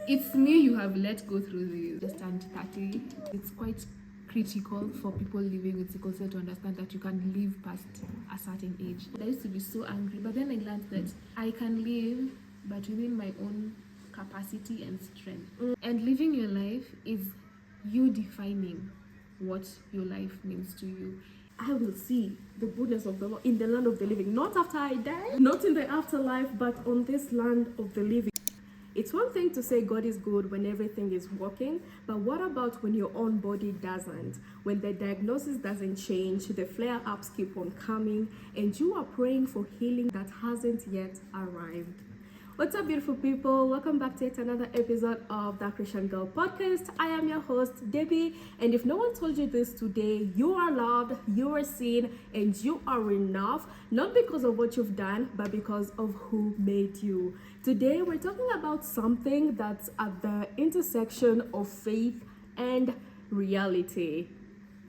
it's me you have let go through the just turned 30. It's quite critical for people living with sickle cell to understand that you can live past a certain age. I used to be so angry, but then I learned that I can live, but within my own capacity and strength. And living your life is you defining what your life means to you. I will see the goodness of the Lord in the land of the living, not after I die, not in the afterlife, but on this land of the living. It's one thing to say God is good when everything is working, but what about when your own body doesn't? When the diagnosis doesn't change, the flare-ups keep on coming, and you are praying for healing that hasn't yet arrived. What's up, beautiful people? Welcome back to yet another episode of the Christian Girl Podcast. I am your host, Debbie, and if no one told you this today, you are loved, you are seen, and you are enough, not because of what you've done, but because of who made you. Today, we're talking about something that's at the intersection of faith and reality.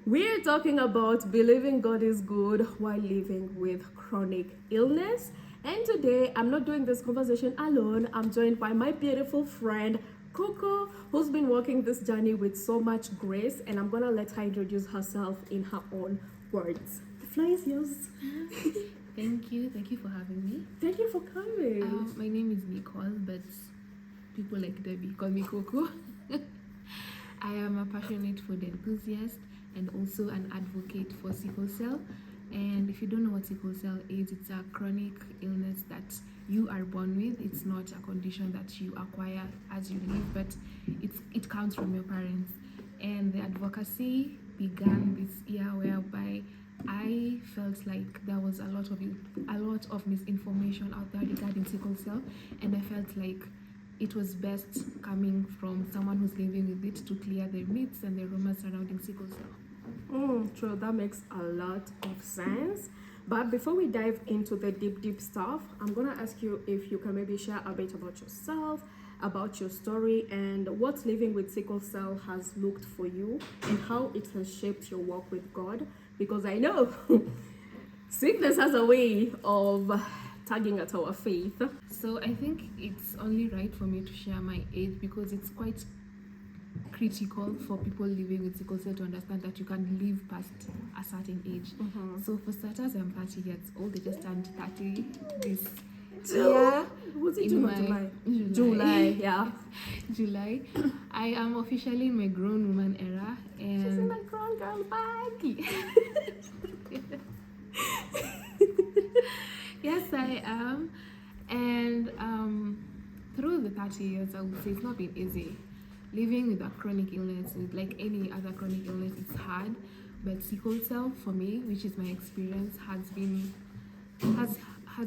We're talking about believing God is good while living with chronic illness. And today, I'm not doing this conversation alone. I'm joined by my beautiful friend, Coco, who's been walking this journey with so much grace. And I'm going to let her introduce herself in her own words. The floor is yours. Thank you for having me. Thank you for coming. My name is Nichole, but people like Debbie call me Coco. I am a passionate food enthusiast and also an advocate for sickle cell. And if you don't know what sickle cell is, it's a chronic illness that you are born with. It's not a condition that you acquire as you live, but it comes from your parents. And the advocacy began this year whereby I felt like there was a lot of misinformation out there regarding sickle cell, and I felt like it was best coming from someone who's living with it to clear the myths and the rumors surrounding sickle cell. True, that makes a lot of sense. But before we dive into the deep stuff, I'm gonna ask you if you can maybe share a bit about yourself, about your story, and what living with sickle cell has looked for you and how it has shaped your walk with God. Because I know sickness has a way of tugging at our faith. So I think it's only right for me to share my age because it's quite critical for people living with sickle cell to understand that you can live past a certain age. So for starters, I'm 30 years old. I just turned 30 this year. Was it July? Yeah. July. I am officially in my grown woman era, and she's in a grown girl bag. Yes, I am. And through the 30 years, I would say it's not been easy. Living with a chronic illness, with like any other chronic illness, it's hard. But sickle cell, for me, which is my experience, has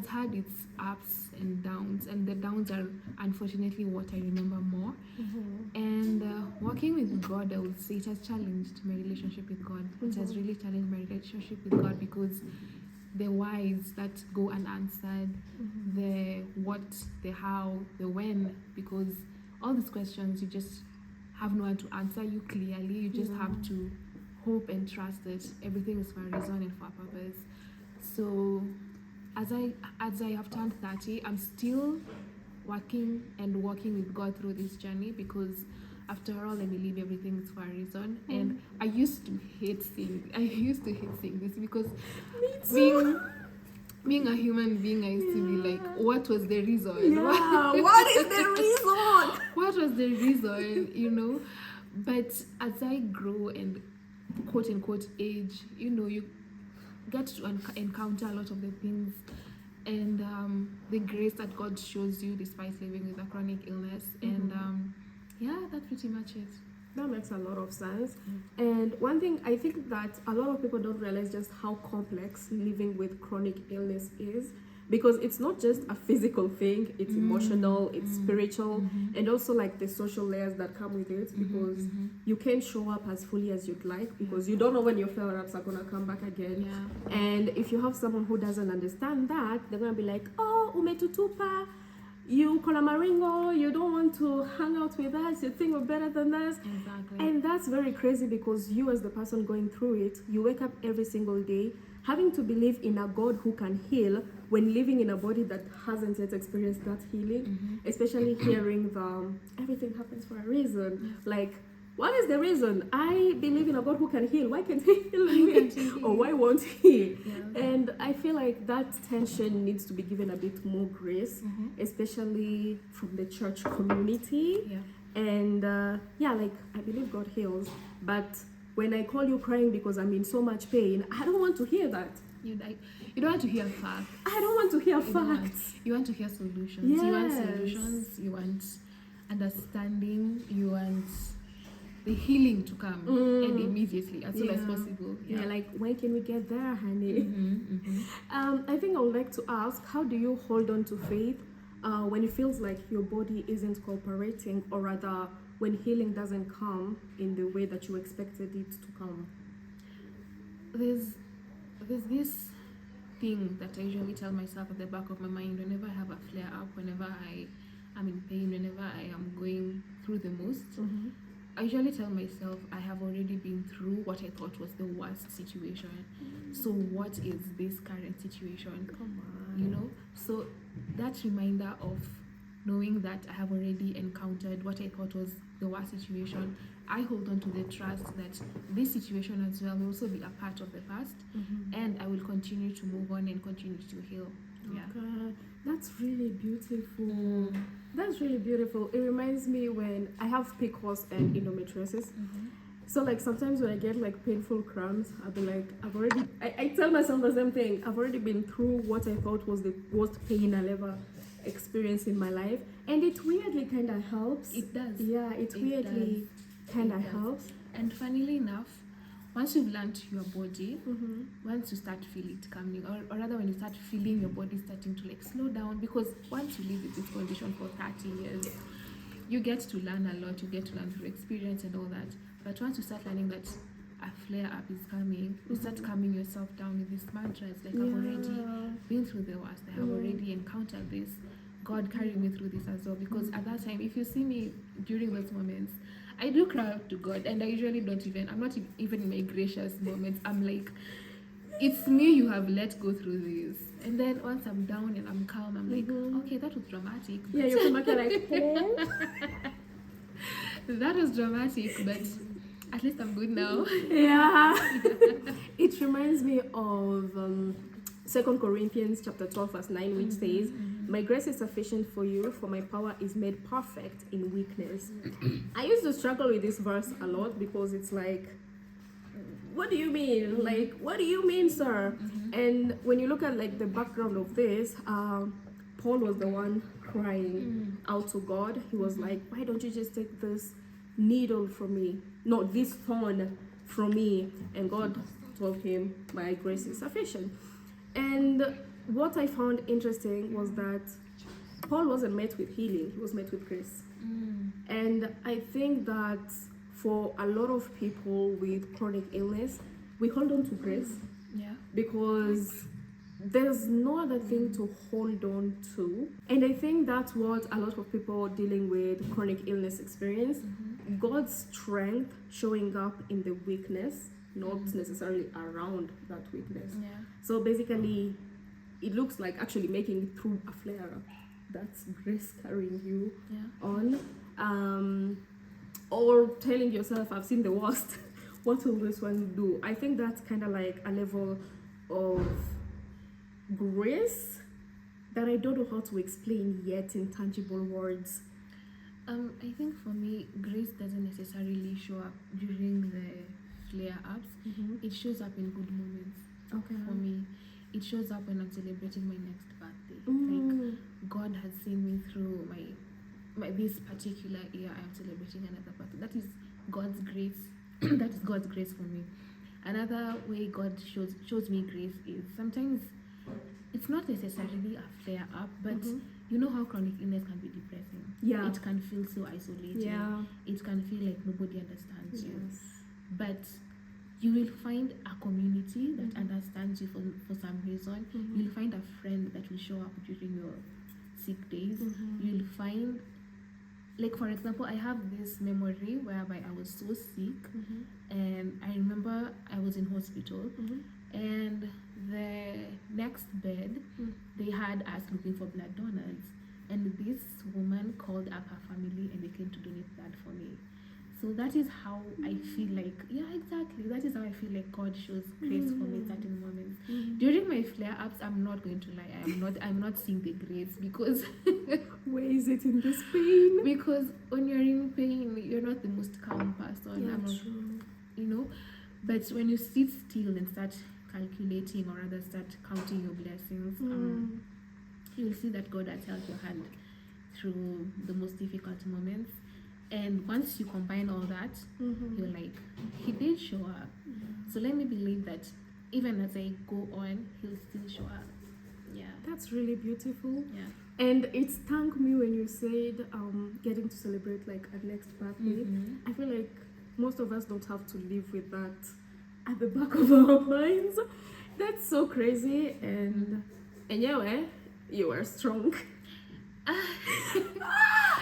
had its ups and downs, and the downs are unfortunately what I remember more. And working with God, I would say it has challenged my relationship with God. It has really challenged my relationship with God because the whys that go unanswered, the what, the how, the when, because all these questions you just have no one to answer you clearly. You just have to hope and trust that everything is for a reason and for a purpose. So as I have turned 30, I'm still working and walking with God through this journey because after all, I believe everything is for a reason. And I used to hate saying this because being a human being, I used to be like, what was the reason? Yeah, what is the reason? What was the reason, But as I grow and quote unquote age, you get to encounter a lot of the things and the grace that God shows you despite living with a chronic illness. And that's pretty much it. That makes a lot of sense. And one thing I think that a lot of people don't realize just how complex living with chronic illness is, because it's not just a physical thing, it's emotional, it's spiritual, and also like the social layers that come with it, because you can't show up as fully as you'd like because you don't know when your flare-ups are gonna come back again. And if you have someone who doesn't understand that, they're gonna be like, oh, umetutupa, you Maringo, you don't want to hang out with us, you think we're better than us. Exactly. And that's very crazy because you, as the person going through it, you wake up every single day having to believe in a God who can heal when living in a body that hasn't yet experienced that healing, especially hearing the everything happens for a reason. Like, what is the reason? I believe in a God who can heal. Why can't he heal me? Or why won't he? Yeah. And I feel like that tension needs to be given a bit more grace, especially from the church community. Yeah. And like, I believe God heals, but when I call you crying because I'm in so much pain, I don't want to hear that. You don't want to hear facts. I don't want to hear facts. You want to hear solutions. Yes. You want solutions. You want understanding. You want the healing to come and immediately, as soon as possible. Yeah, like, when can we get there, honey? I think I would like to ask, how do you hold on to faith when it feels like your body isn't cooperating, or rather, when healing doesn't come in the way that you expected it to come? There's this thing that I usually tell myself at the back of my mind whenever I have a flare up, whenever I am in pain, whenever I am going through the most. I usually tell myself I have already been through what I thought was the worst situation. So what is this current situation? Come on. You know? So that reminder of knowing that I have already encountered what I thought was the worst situation, I hold on to the trust that this situation as well will also be a part of the past, and I will continue to move on and continue to heal. Yeah. Okay. That's really beautiful. That's really beautiful. It reminds me when I have PCOS and endometriosis. So, like, sometimes when I get like painful cramps, I'll be like, I tell myself the same thing. I've already been through what I thought was the worst pain I'll ever experience in my life, and it weirdly kind of helps. It does. Yeah, it weirdly kind of helps. And funnily enough, once you've learned your body, once you start feeling it coming, or rather when you start feeling your body starting to like slow down, because once you live with this condition for 30 years, you get to learn a lot, you get to learn through experience and all that. But once you start learning that a flare up is coming, you start calming yourself down with these mantras, like, I've already been through the worst, I have already encountered this, God carry me through this as well. Because at that time, if you see me during those moments, I do cry out to God, and I usually I'm not even in my gracious moments. I'm like, it's me you have let go through this. And then once I'm down and I'm calm, I'm like, okay, that was dramatic. Yeah, you come back and like, oh. That was dramatic, but at least I'm good now. Yeah. It reminds me of 2 Corinthians chapter 12 verse 9, which says, my grace is sufficient for you, for my power is made perfect in weakness. I used to struggle with this verse a lot because it's like, what do you mean? Like, what do you mean, sir? And when you look at like the background of this, Paul was the one crying out to God. He was like, why don't you just take this needle from me? No, this thorn from me. And God told him, my grace is sufficient. And what I found interesting was that Paul wasn't met with healing, he was met with grace. And I think that for a lot of people with chronic illness, we hold on to grace because there's no other thing to hold on to. And I think that's what a lot of people dealing with chronic illness experience. God's strength showing up in the weakness, not necessarily around that weakness. So basically, it looks like actually making it through a flare up. That's grace carrying you on. Or telling yourself, I've seen the worst. What will this one do? I think that's kind of like a level of grace that I don't know how to explain yet in tangible words. I think for me, grace doesn't necessarily show up during the flare-ups. It shows up in good moments. For me, it shows up when I'm celebrating my next birthday. Like, God has seen me through my this particular year. I am celebrating another birthday. That is God's grace. That is God's grace for me. Another way God shows me grace is sometimes it's not necessarily a flare up, but you know how chronic illness can be depressing. It can feel so isolating. It can feel like nobody understands you. But you will find a community that understands you for some reason. You'll find a friend that will show up during your sick days, you'll find, like for example, I have this memory whereby I was so sick, and I remember I was in hospital, and the next bed they had us looking for blood donors, and this woman called up her family and they came to donate blood for me. So that is how I feel like, yeah, exactly. That is how I feel like God shows grace for me at certain moments. During my flare-ups, I'm not going to lie. I'm not seeing the grace because where is it in this pain? Because when you're in pain, you're not the most calm person. Yeah, I'm not, true. you know. But when you sit still and start calculating, or rather start counting your blessings, you'll see that God has held your hand through the most difficult moments. And once you combine all that, you're like, he did show up. So let me believe that even as I go on, he'll still show up. Yeah. That's really beautiful. Yeah. And it stung me when you said getting to celebrate like a next birthday. I feel like most of us don't have to live with that at the back of our minds. That's so crazy. And anyway, you are strong.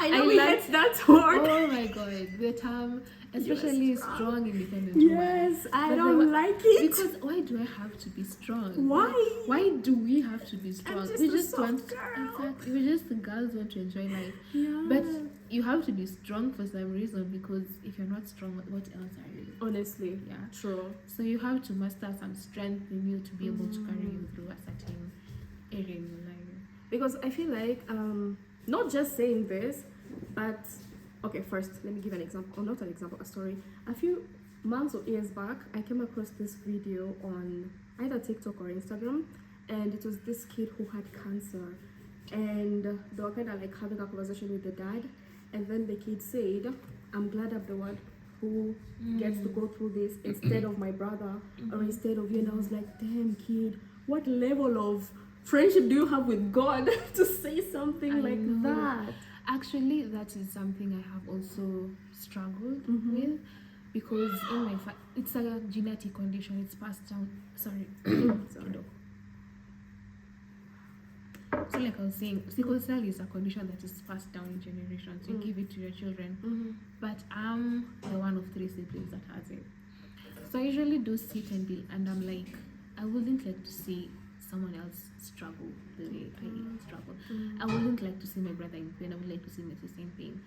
I know we hate that word. Oh my god, the term, especially strong independent yes, woman. I don't like it. Because why do I have to be strong? Why? Why do we have to be strong? We just want exactly. We just the girls want to enjoy life. Yeah. But you have to be strong for some reason, because if you're not strong, what else are you? Honestly, yeah, true. So you have to muster some strength in you to be able to carry you through a certain area in your life. Because I feel like not just saying this, but okay, first let me give an example, or not an example, a story. A few months or years back, I came across this video on either TikTok or Instagram, and it was this kid who had cancer, and they were kind of like having a conversation with the dad, and then the kid said, I'm glad I'm the one who gets to go through this instead of my brother, or instead of you. And I was like, damn kid, what level of friendship do you have with God to say something like that? Actually, that is something I have also struggled with, because in my it's a genetic condition. It's passed down. Sorry. So like I was saying, sickle cell is a condition that is passed down in generations. You give it to your children. But I'm the one of 3 siblings that has it. So I usually do sit and I'm like, I wouldn't like to see someone else struggle the way I struggle. I wouldn't like to see my brother in pain. I would like to see my sister in pain.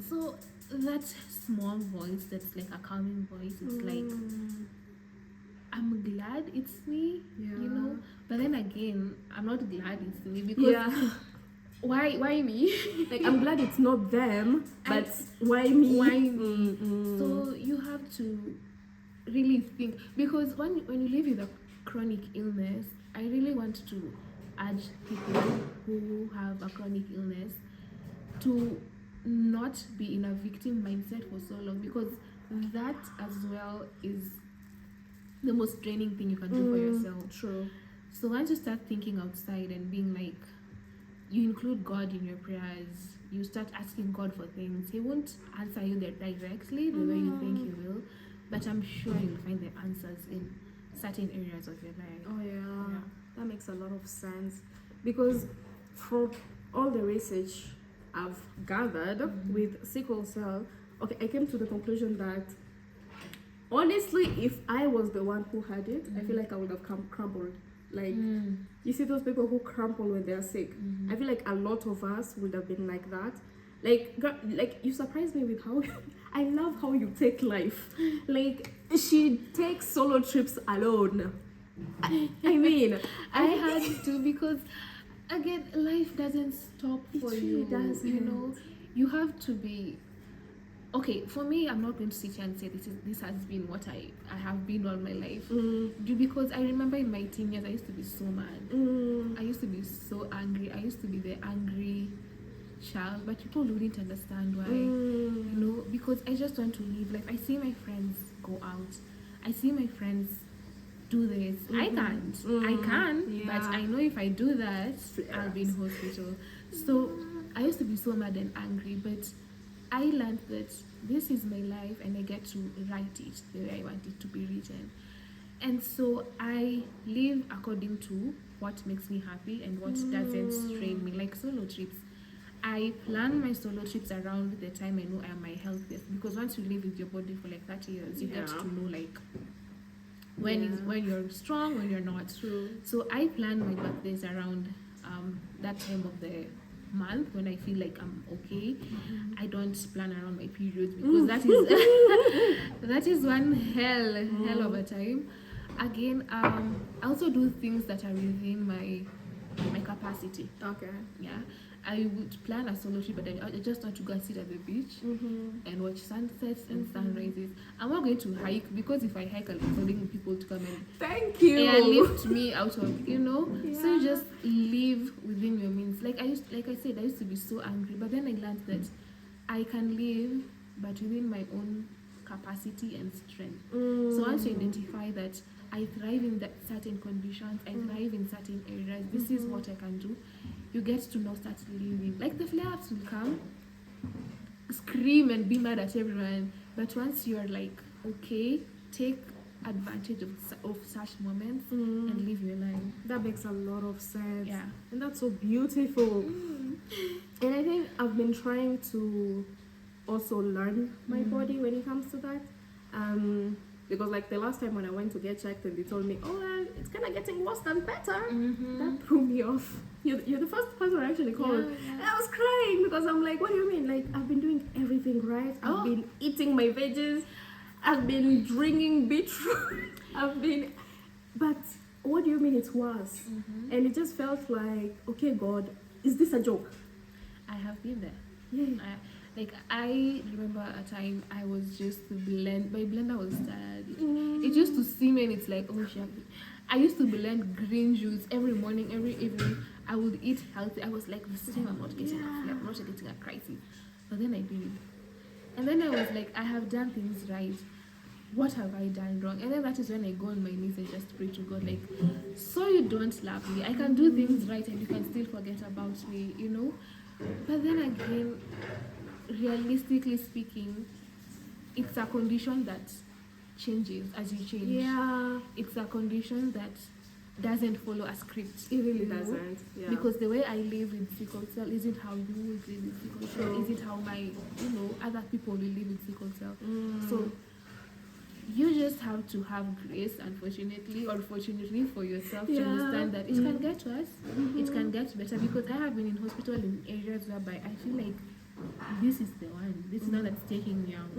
So that small voice that's like a calming voice, it's like, I'm glad it's me, you know. But then again, I'm not glad it's me, because why me? Like, I'm glad it's not them, but why me? Why me? So you have to really think, because when you live with a chronic illness, I really want to urge people who have a chronic illness to not be in a victim mindset for so long, because that as well is the most draining thing you can do for yourself. True. So once you start thinking outside and being like, you include God in your prayers, you start asking God for things. He won't answer you there directly the way you think he will, but I'm sure you'll find the answers in certain areas of your life. Oh yeah, that makes a lot of sense, because from all the research I've gathered with sickle cell, okay, I came to the conclusion that honestly, if I was the one who had it, I feel like I would have crumbled. Like, you see those people who crumple when they're sick. I feel like a lot of us would have been like that. Like you surprise me with how I love how you take life. Like, she takes solo trips alone. I mean, I had to, because again, life doesn't stop for you. It doesn't. You know, you have to be okay. For me, I'm not going to sit here and say this has been what I have been all my life. Because I remember in my teen years, I used to be so mad. I used to be so angry. I used to be the angry child, but people wouldn't understand why. You know, because I just want to live life. I see my friends go out. I see my friends do this. I can't. I can, but I know if I do that, I'll be in hospital. So I used to be so mad and angry, but I learned that this is my life and I get to write it the way I want it to be written. And so I live according to what makes me happy and what doesn't strain me. Like solo trips, I plan my solo trips around the time I know I am my healthiest, because once you live with your body for like 30 years, you get to know like when you're strong, when you're not. True. So I plan my birthdays around that time of the month when I feel like I'm okay. I don't plan around my periods, because that is that is one hell of a time. Again, I also do things that are within my capacity. Okay. Yeah, I would plan a solo trip, but I just want to go and sit at the beach and watch sunsets and sunrises. I'm not going to hike, because if I hike, I'll be calling people to come and Thank you. airlift me out of, you know. Yeah. So you just live within your means. Like I said, I used to be so angry, but then I learned that I can live, but within my own capacity and strength. So once you identify that I thrive in that certain conditions, I thrive in certain areas, this is what I can do, you get to now start living. Like the flare-ups will come, scream and be mad at everyone, but once you're like, okay, take advantage of such moments and live your life. That makes a lot of sense. Yeah. And that's so beautiful. And I think I've been trying to also learn my body when it comes to that. Because like the last time when I went to get checked and they told me, oh, well, it's kind of getting worse than better. That threw me off. You're the first person I actually called. Yeah. And I was crying because I'm like, what do you mean? Like, I've been doing everything right. I've been eating my veggies. I've been drinking beetroot. But what do you mean it's worse? And it just felt like, okay, God, is this a joke? I have been there. Yeah. I remember a time I was just blend. My blender was tired. It used to seem, and it's like, oh shit. I used to blend green juice every morning, every evening. I would eat healthy. I was like, this time I'm not getting I'm not getting a crisis. But then I did. And then I was like, I have done things right. What have I done wrong? And then that is when I go on my knees and just pray to God, like, so you don't love me. I can do things right and you can still forget about me, you know? But then again, realistically speaking, it's a condition that changes as you change. Yeah. It's a condition that doesn't follow a script. It really you know? doesn't. Yeah. Because the way I live with sickle cell isn't how you will live with sickle cell, isn't how my, other people will live with sickle cell. So you just have to have grace, unfortunately or fortunately for yourself, to understand that it can get worse, it can get better. Because I have been in hospital in areas whereby I feel like this is the one, this is the one that's taking me out.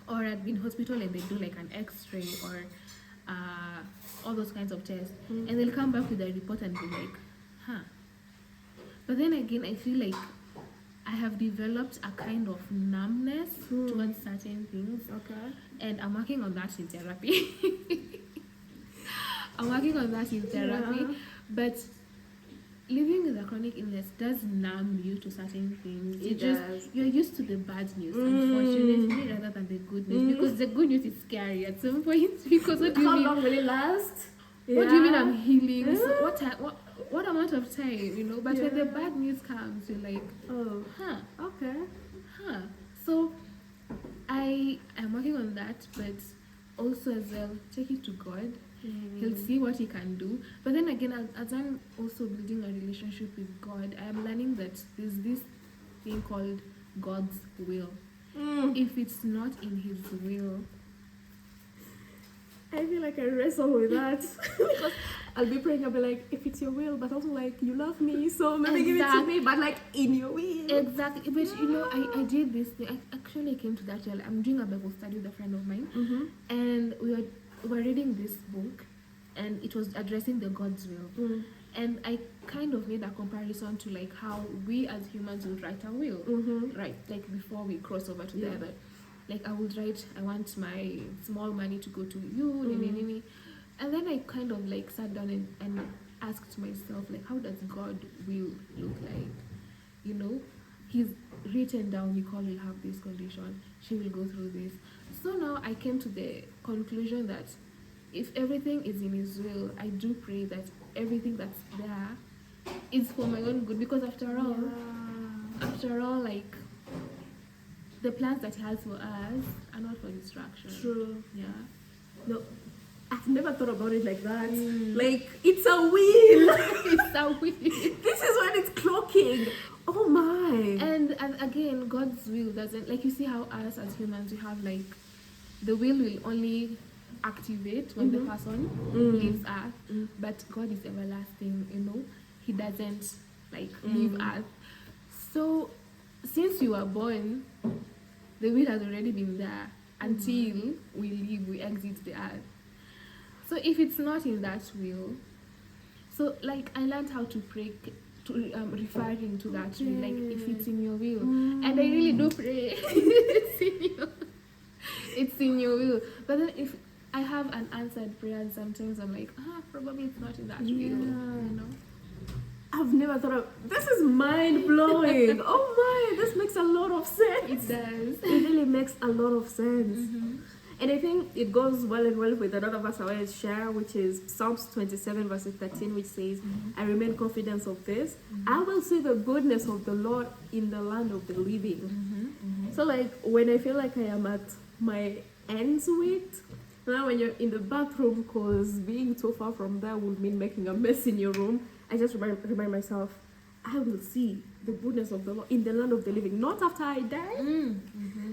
Or I've been in hospital and they do like an x-ray or all those kinds of tests, and they'll come back with a report and be like, but then again, I feel like I have developed a kind of numbness towards certain things. Okay. And I'm working on that in therapy. But living with a chronic illness does numb you to certain things. You're used to the bad news, unfortunately, rather than the good news. Because the good news is scary at some point. Because what do you mean? How long will it last? What do you mean I'm healing? So what amount of time, But when the bad news comes, you're like, okay. So I am working on that, but also as well, take it to God. He'll see what he can do. But then again, as I'm also building a relationship with God, I am learning that there's this thing called God's will. If it's not in his will, I feel like I wrestle with that. Because I'll be praying, I'll be like, if it's your will, but also like, you love me, so maybe give it to me, but like, in your will. Exactly. But I did this thing. I actually came to that. I'm doing a Bible study with a friend of mine, and we were reading this book, and it was addressing the God's will. And I kind of made a comparison to like how we as humans would write a will, right? Like before we cross over to the other. Like I would write, I want my small money to go to you, and then I kind of like sat down and asked myself, like, how does God will look like? He's written down, Nichole will have this condition, she will go through this. So now I came to the conclusion that if everything is in his will, I do pray that everything that's there is for my own good. Because after all, like, the plans that he has for us are not for destruction. True. Yeah. No, I've never thought about it like that. Like, it's a wheel. It's a wheel. This is when it's clocking. Oh my. And again, God's will doesn't, like, you see how us as humans, we have like, the will only activate when the person leaves Earth, but God is everlasting, you know. He doesn't like leave Earth. So since you were born, the will has already been there until we leave, we exit the Earth. So if it's not in that will, so like I learned how to pray, to referring to that will, like if it's in your will, and I really do pray. It's in your will. But then if I have an answered prayer, and sometimes I'm like, probably it's not in that will, you know. I've never thought of this. Is mind blowing. Oh my, this makes a lot of sense. It does. It really makes a lot of sense. And I think it goes well and well with another verse I want to share, which is Psalms 27 verses 13, which says, I remain confident of this. I will see the goodness of the Lord in the land of the living. So like when I feel like I am at my ends with, now when you're in the bathroom, because being too far from there would mean making a mess in your room, I just remind myself, I will see the goodness of the Lord in the land of the living, not after I die,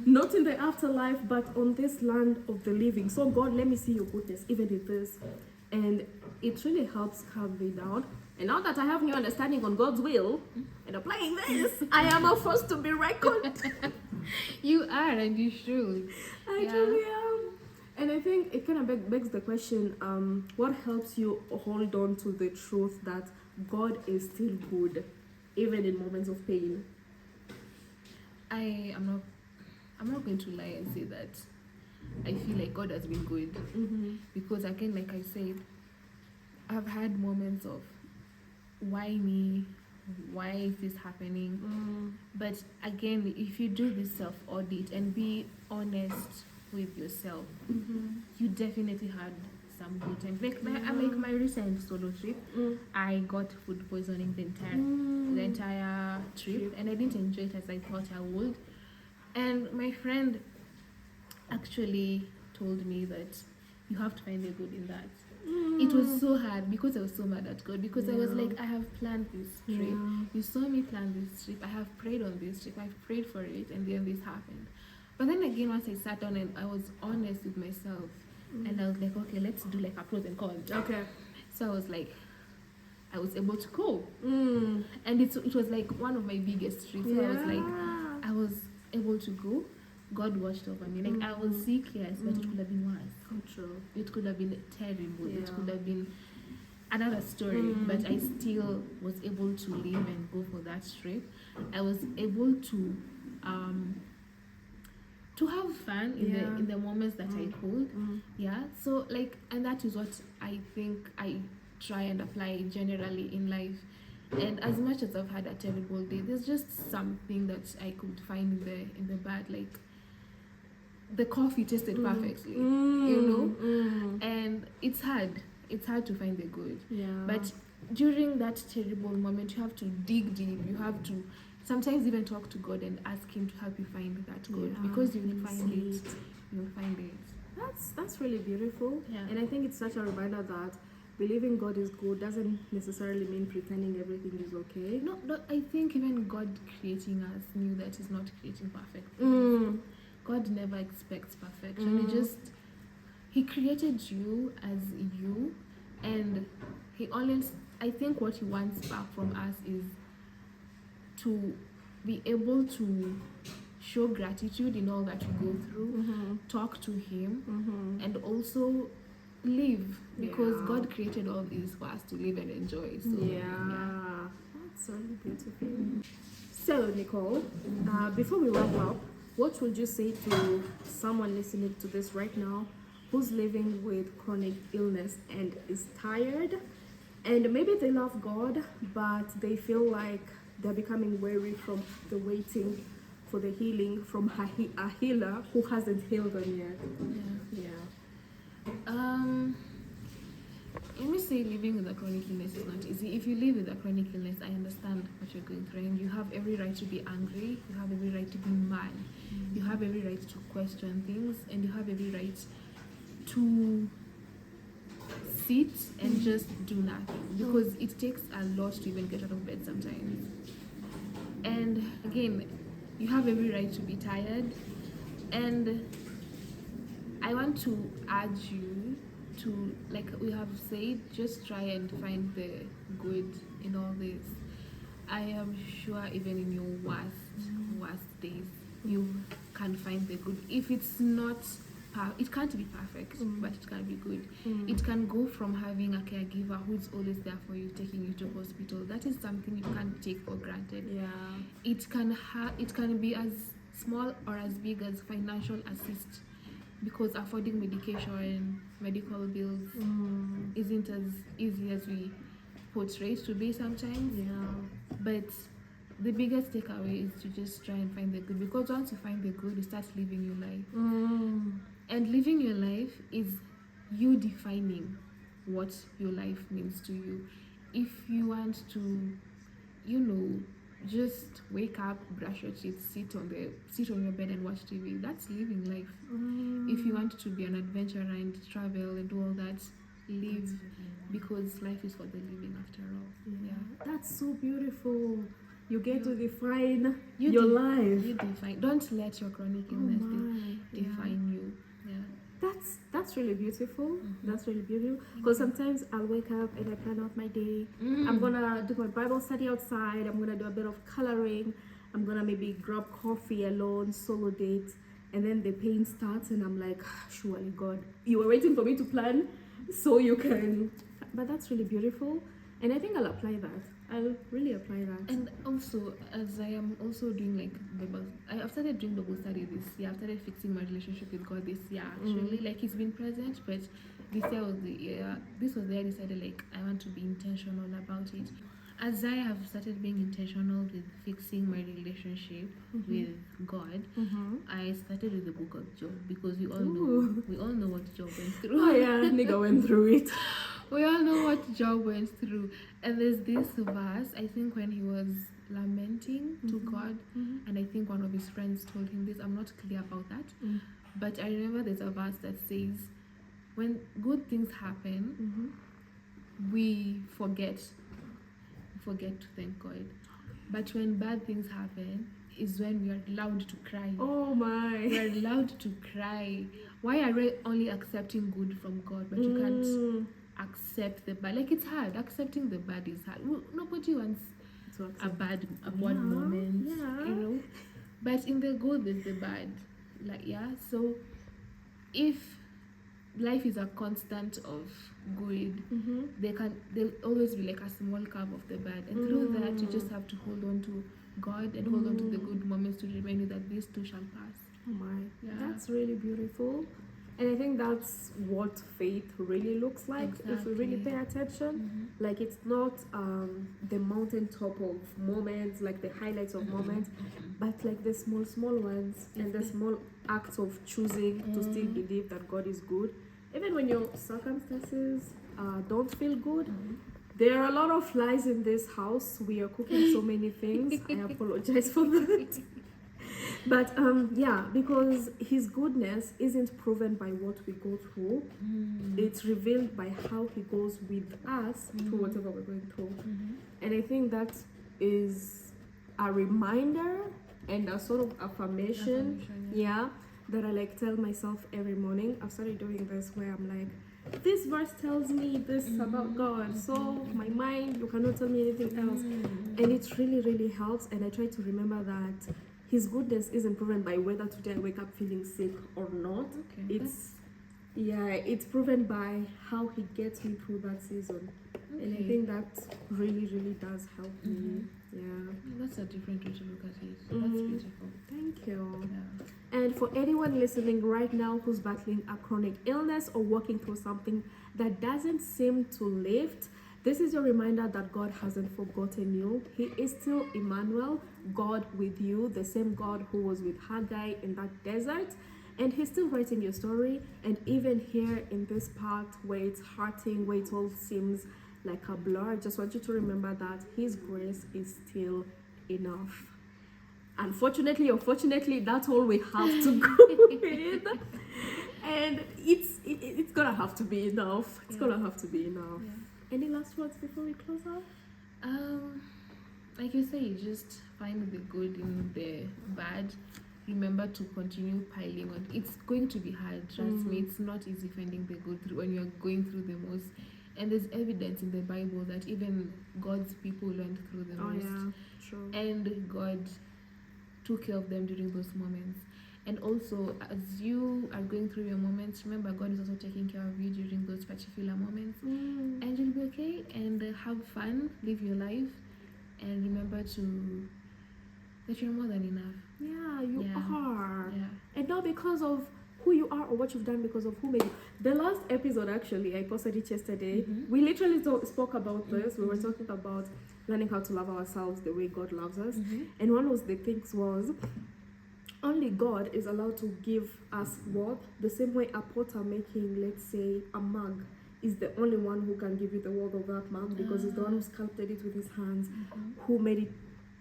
not in the afterlife, but on this land of the living. So God, let me see your goodness even in this. And it really helps calm me down. And now that I have new understanding on God's will and applying this, I am a force to be reckoned. You are, and you should. I truly am. And I think it kind of begs the question, what helps you hold on to the truth that God is still good, even in moments of pain? I'm not going to lie and say that I feel like God has been good. Because again, like I said, I've had moments of, why me? Why is this happening? But again, if you do this self-audit and be honest with yourself, you definitely had some good times. Like my recent solo trip, I got food poisoning the entire trip, and I didn't enjoy it as I thought I would. And my friend actually told me that you have to find the good in that. It was so hard because I was so mad at God, because I was like, I have planned this trip. You saw me plan this trip. I have prayed on this trip. I've prayed for it, and then this happened. But then again, once I sat down and I was honest with myself, and I was like, okay, let's do like a pros and cons. Okay. So I was like, I was able to go. And it was like one of my biggest trips. So I was like, I was able to go. God watched over me. Like I was sick, yes, but it could have been worse. True. It could have been terrible. It could have been another story. But I still was able to live and go for that trip. I was able to have fun in the moments that I could. So like, and that is what I think I try and apply generally in life. And as much as I've had a terrible day, there's just something that I could find in the bad. Like the coffee tasted perfectly, you know. And it's hard to find the good. But during that terrible moment, you have to dig deep. You have to sometimes even talk to God and ask Him to help you find that good, because you will find it. You'll find it. That's really beautiful. And I think it's such a reminder that believing God is good doesn't necessarily mean pretending everything is okay. No, I think even God creating us knew that He's not creating perfect. God never expects perfection. He created you as you, and He always, I think what He wants back from us is to be able to show gratitude in all that we go through, talk to Him, and also live, because God created all these for us to live and enjoy. So that's really beautiful. So Nichole, before we wrap up, what would you say to someone listening to this right now who's living with chronic illness and is tired, and maybe they love God, but they feel like they're becoming weary from the waiting for the healing from a healer who hasn't healed them yet? Let me say, living with a chronic illness is not easy. If you live with a chronic illness, I understand what you're going through, and you have every right to be angry, you have every right to be mad, you have every right to question things, and you have every right to sit and just do nothing, because it takes a lot to even get out of bed sometimes. And again, you have every right to be tired, and I want to urge you to, like we have said, just try and find the good in all this. I am sure even in your worst days, you can find the good. If it's not, it can't be perfect, but it can be good. It can go from having a caregiver who's always there for you, taking you to hospital. That is something you can't take for granted. Yeah. It can be as small or as big as financial assist, because affording medication, medical bills isn't as easy as we portray it to be sometimes. Yeah. But the biggest takeaway is to just try and find the good, because once you find the good, you start living your life. And living your life is you defining what your life means to you. If you want to, just wake up, brush your teeth, sit on your bed and watch TV, that's living life. If you want to be an adventurer and travel and do all that, live, because life is for the living after all. Yeah. That's so beautiful. You get to define your life. You define. Don't let your chronic illness define you. Yeah. That's really beautiful. That's really beautiful. Because sometimes I'll wake up and I plan out my day. I'm gonna do my Bible study outside. I'm gonna do a bit of coloring. I'm gonna maybe grab coffee alone, solo date, and then the pain starts, and I'm like, surely God, you were waiting for me to plan, so you can. But that's really beautiful, and I think I'll apply that. I'll really apply that. And also, as I am also doing like I've started doing Bible study this year. I've started fixing my relationship with God this year. Actually, like He's been present, but this year was the year. This was the year I decided like I want to be intentional about it. As I have started being intentional with fixing my relationship with God, I started with the book of Job, because we all know what Job went through. Oh yeah, nigga went through it. We all know what Job went through. And there's this verse, I think, when he was lamenting to God, and I think one of his friends told him this. I'm not clear about that, but I remember there's a verse that says, when good things happen, we forget to thank God. But when bad things happen is when we are allowed to cry. Oh my. We are allowed to cry. Why are we only accepting good from God, but you can't accept the bad? Like, it's hard. Accepting the bad is hard. Nobody wants a bad moment, you know. But in the good there's the bad. So if life is a constant of good, there'll always be like a small curve of the bad, and through that you just have to hold on to God and hold on to the good moments to remind you that these too shall pass. Oh my, that's really beautiful. And I think that's what faith really looks like. Exactly. If we really pay attention. Like, it's not the mountaintop of moments, like the highlights of moments, but like the small ones, and the small acts of choosing to still believe that God is good, even when your circumstances don't feel good. There are a lot of flies in this house. We are cooking so many things. I apologize for that. But because His goodness isn't proven by what we go through. It's revealed by how He goes with us through whatever we're going through. And I think that is a reminder and a sort of affirmation, that I like tell myself every morning. I've started doing this where I'm like, this verse tells me this about God, so my mind, you cannot tell me anything else. And it really, really helps. And I try to remember that His goodness isn't proven by whether today I wake up feeling sick or not. It's proven by how He gets me through that season. And I think that really, really does help me. That's a different way to look at it. That's beautiful. Thank you. And for anyone listening right now who's battling a chronic illness or working through something that doesn't seem to lift, this is your reminder that God hasn't forgotten you. He is still Emmanuel, God with you, the same God who was with Haggai in that desert. And He's still writing your story. And even here in this part where it's hurting, where it all seems like a blur, I just want you to remember that His grace is still enough. Unfortunately or fortunately, that's all we have to go with. And it's gonna have to be enough. It's Yeah. gonna have to be enough. Yeah. Any last words before we close out? Like you say, just find the good in the bad. Remember to continue piling on. It's going to be hard, trust me. It's not easy finding the good through when you're going through the most. And there's evidence in the Bible that even God's people went through the most. True. And God took care of them during those moments. And also, as you are going through your moments, remember God is also taking care of you during those particular moments. And you'll be okay. And have fun, live your life, and remember that you're more than enough. Yeah, you are. Yeah. And not because of who you are or what you've done, because of who made you. The last episode, actually, I posted it yesterday. We literally spoke about this. We were talking about learning how to love ourselves the way God loves us. And one of the things was only God is allowed to give us worth the same way a potter making, let's say, a mug is the only one who can give you the worth of that mug, because he's the one who sculpted it with his hands, who made it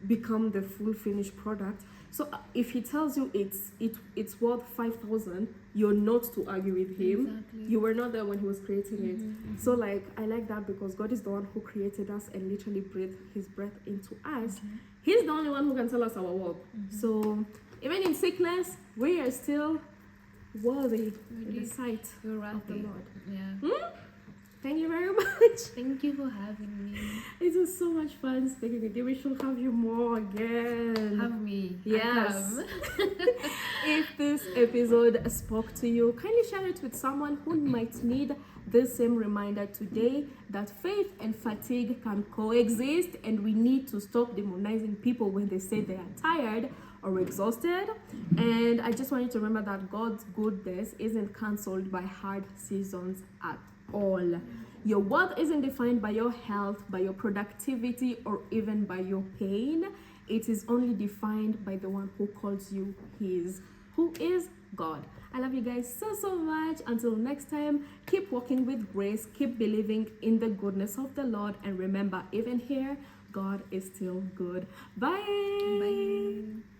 become the full finished product. So if he tells you it's worth 5,000, you're not to argue with him. Exactly. You were not there when he was creating it. So like, I like that, because God is the one who created us and literally breathed his breath into us. He's the only one who can tell us our worth. So even in sickness, we are still worthy in the sight You're of the worthy. Lord. Yeah. Thank you very much. Thank you for having me. It was so much fun speaking with you. We should have you more again. Have me. Yes. I If this episode spoke to you, kindly share it with someone who might need the same reminder today that faith and fatigue can coexist, and we need to stop demonizing people when they say they are tired or exhausted. And I just want you to remember that God's goodness isn't cancelled by hard seasons at all. Your worth isn't defined by your health, by your productivity, or even by your pain. It is only defined by the one who calls you his, who is God. I love you guys so much. Until next time, keep walking with grace, keep believing in the goodness of the Lord, and remember, even here, God is still good. Bye. Bye.